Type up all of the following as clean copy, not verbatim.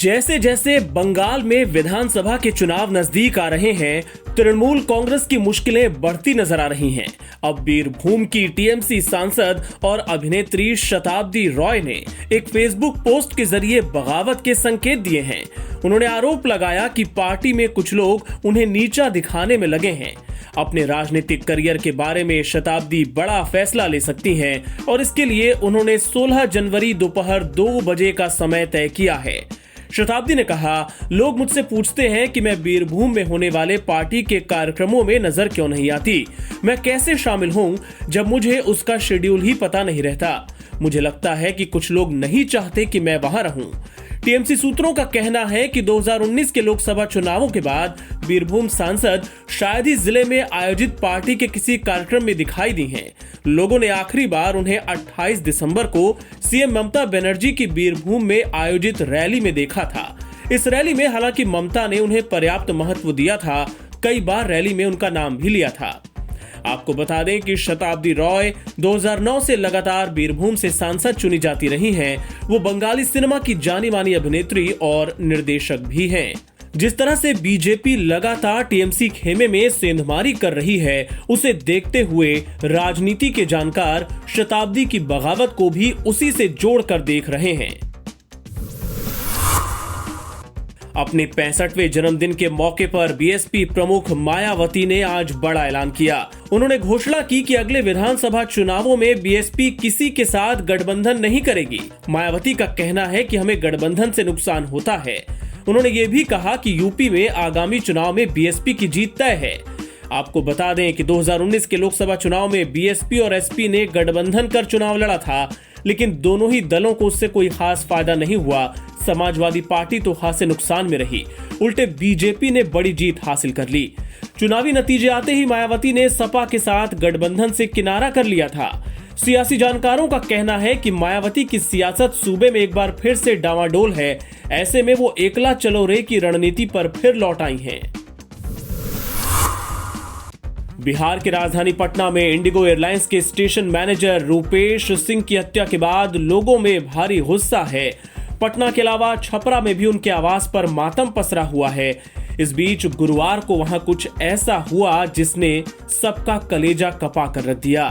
जैसे जैसे बंगाल में विधानसभा के चुनाव नजदीक आ रहे हैं, तृणमूल कांग्रेस की मुश्किलें बढ़ती नजर आ रही हैं। अब बीरभूम की टीएमसी सांसद और अभिनेत्री शताब्दी रॉय ने एक फेसबुक पोस्ट के जरिए बगावत के संकेत दिए हैं। उन्होंने आरोप लगाया कि पार्टी में कुछ लोग उन्हें नीचा दिखाने में लगे हैं। अपने राजनीतिक करियर के बारे में शताब्दी बड़ा फैसला ले सकती हैं और इसके लिए उन्होंने 16 जनवरी दोपहर 2 बजे का समय तय किया है। शताब्दी ने कहा, लोग मुझसे पूछते हैं कि मैं बीरभूम में होने वाले पार्टी के कार्यक्रमों में नजर क्यों नहीं आती, मैं कैसे शामिल हूं जब मुझे उसका शेड्यूल ही पता नहीं रहता। मुझे लगता है कि कुछ लोग नहीं चाहते कि मैं वहां रहूं। टीएमसी सूत्रों का कहना है कि 2019 के लोकसभा चुनावों के बाद बीरभूम सांसद शायद ही जिले में आयोजित पार्टी के किसी कार्यक्रम में दिखाई दी हैं। लोगों ने आखिरी बार उन्हें 28 दिसंबर को सीएम ममता बनर्जी की बीरभूम में आयोजित रैली में देखा था। इस रैली में हालांकि ममता ने उन्हें पर्याप्त महत्व दिया था, कई बार रैली में उनका नाम भी लिया था। आपको बता दें कि शताब्दी रॉय 2009 से लगातार बीरभूम से सांसद चुनी जाती रही हैं। वो बंगाली सिनेमा की जानी मानी अभिनेत्री और निर्देशक भी हैं। जिस तरह से बीजेपी लगातार टीएमसी खेमे में सेंधमारी कर रही है, उसे देखते हुए राजनीति के जानकार शताब्दी की बगावत को भी उसी से जोड़कर देख रहे हैं। अपने 65वें जन्मदिन के मौके पर बीएसपी प्रमुख मायावती ने आज बड़ा ऐलान किया। उन्होंने घोषणा की कि अगले विधानसभा चुनावों में बीएसपी किसी के साथ गठबंधन नहीं करेगी। मायावती का कहना है कि हमें गठबंधन से नुकसान होता है। उन्होंने ये भी कहा कि यूपी में आगामी चुनाव में बीएसपी की जीत तय है। आपको बता दें कि 2019 के लोकसभा चुनाव में बीएसपी और एसपी ने गठबंधन कर चुनाव लड़ा था, लेकिन दोनों ही दलों को उससे कोई खास फायदा नहीं हुआ। समाजवादी पार्टी तो खासे नुकसान में रही, उल्टे बीजेपी ने बड़ी जीत हासिल कर ली। चुनावी नतीजे आते ही मायावती ने सपा के साथ गठबंधन से किनारा कर लिया था। सियासी जानकारों का कहना है कि मायावती की सियासत सूबे में एक बार फिर से डावाडोल है। ऐसे में वो एकला चलो रे की रणनीति पर फिर लौट आई हैं। बिहार की राजधानी पटना में इंडिगो एयरलाइंस के स्टेशन मैनेजर रूपेश सिंह की हत्या के बाद लोगों में भारी गुस्सा है। पटना के अलावा छपरा में भी उनके आवास पर मातम पसरा हुआ है। इस बीच गुरुवार को वहां कुछ ऐसा हुआ जिसने सबका कलेजा कपा कर रख दिया।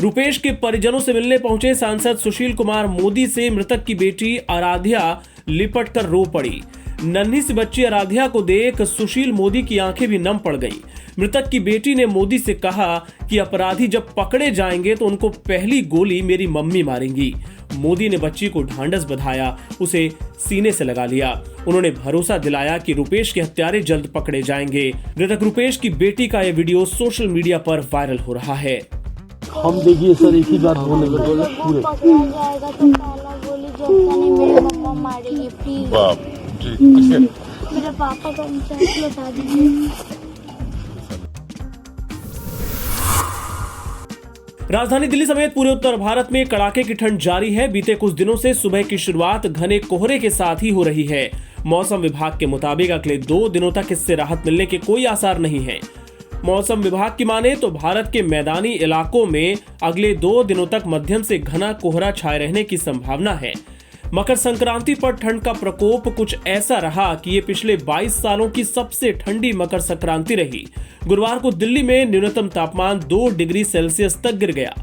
रूपेश के परिजनों से मिलने पहुंचे सांसद सुशील कुमार मोदी से मृतक की बेटी आराध्या लिपट कर रो पड़ी। नन्ही सी बच्ची आराध्या को देख सुशील मोदी की आंखें भी नम पड़ गईं। मृतक की बेटी ने मोदी से कहा कि अपराधी जब पकड़े जाएंगे तो उनको पहली गोली मेरी मम्मी मारेंगी। मोदी ने बच्ची को ढांढस बंधाया, उसे सीने से लगा लिया। उन्होंने भरोसा दिलाया कि रूपेश के हत्यारे जल्द पकड़े जाएंगे। मृतक रूपेश की बेटी का यह वीडियो सोशल मीडिया पर वायरल हो रहा है। हम देखिए सर, एक ही बात बोलने लगे पूरे जाएगा तो काला गोली जैसा नहीं, मेरी मम्मा मारेगी प्लीज। बाप जी, मेरे पापा को इंसाफ बता दीजिए। राजधानी दिल्ली समेत पूरे उत्तर भारत में कड़ाके की ठंड जारी है। बीते कुछ दिनों से सुबह की शुरुआत घने कोहरे के साथ ही हो रही है। मौसम विभाग के मुताबिक अगले 2 दिनों तक इससे राहत मिलने के कोई आसार नहीं है। मौसम विभाग की माने तो भारत के मैदानी इलाकों में अगले 2 दिनों तक मध्यम से घना कोहरा छाए रहने की संभावना है। मकर संक्रांति पर ठंड का प्रकोप कुछ ऐसा रहा कि ये पिछले 22 सालों की सबसे ठंडी मकर संक्रांति रही। गुरुवार को दिल्ली में न्यूनतम तापमान 2 डिग्री सेल्सियस तक गिर गया।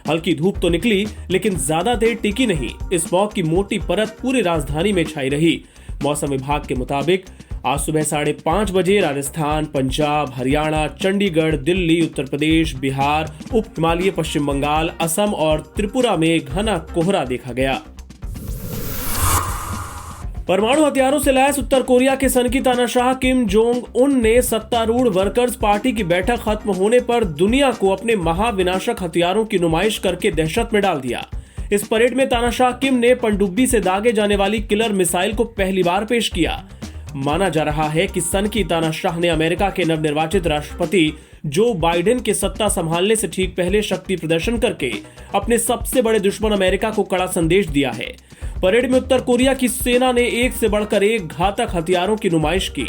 हल्की धूप तो निकली, लेकिन ज्यादा देर टिकी नहीं। इस स्मॉग की मोटी परत पूरी राजधानी में छाई रही। मौसम विभाग के मुताबिक आज सुबह 5:30 बजे राजस्थान, पंजाब, हरियाणा, चंडीगढ़, दिल्ली, उत्तर प्रदेश, बिहार, उप हिमालय, पश्चिम बंगाल, असम और त्रिपुरा में घना कोहरा देखा गया। परमाणु हथियारों से लैस उत्तर कोरिया के सनकी तानाशाह किम जोंग उन ने सत्तारूढ़ वर्कर्स पार्टी की बैठक खत्म होने पर दुनिया को अपने महाविनाशक हथियारों की नुमाइश करके दहशत में डाल दिया। इस परेड में तानाशाह किम ने पनडुब्बी से दागे जाने वाली किलर मिसाइल को पहली बार पेश किया। माना जा रहा है कि सनकी तानाशाह ने अमेरिका के नवनिर्वाचित राष्ट्रपति जो बाइडेन के सत्ता संभालने से ठीक पहले शक्ति प्रदर्शन करके अपने सबसे बड़े दुश्मन अमेरिका को कड़ा संदेश दिया है। परेड में उत्तर कोरिया की सेना ने एक से बढ़कर एक घातक हथियारों की नुमाइश की।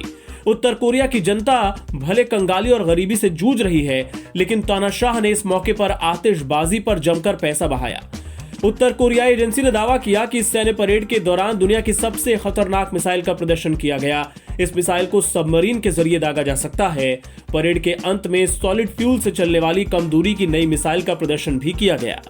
उत्तर कोरिया की जनता भले कंगाली और गरीबी से जूझ रही है, लेकिन तानाशाह ने इस मौके पर आतिशबाजी पर जमकर पैसा बहाया। उत्तर कोरियाई एजेंसी ने दावा किया कि इस सैन्य परेड के दौरान दुनिया की सबसे खतरनाक मिसाइल का प्रदर्शन किया गया। इस मिसाइल को सबमरीन के जरिए दागा जा सकता है। परेड के अंत में सॉलिड फ्यूल से चलने वाली कम दूरी की नई मिसाइल का प्रदर्शन भी किया गया।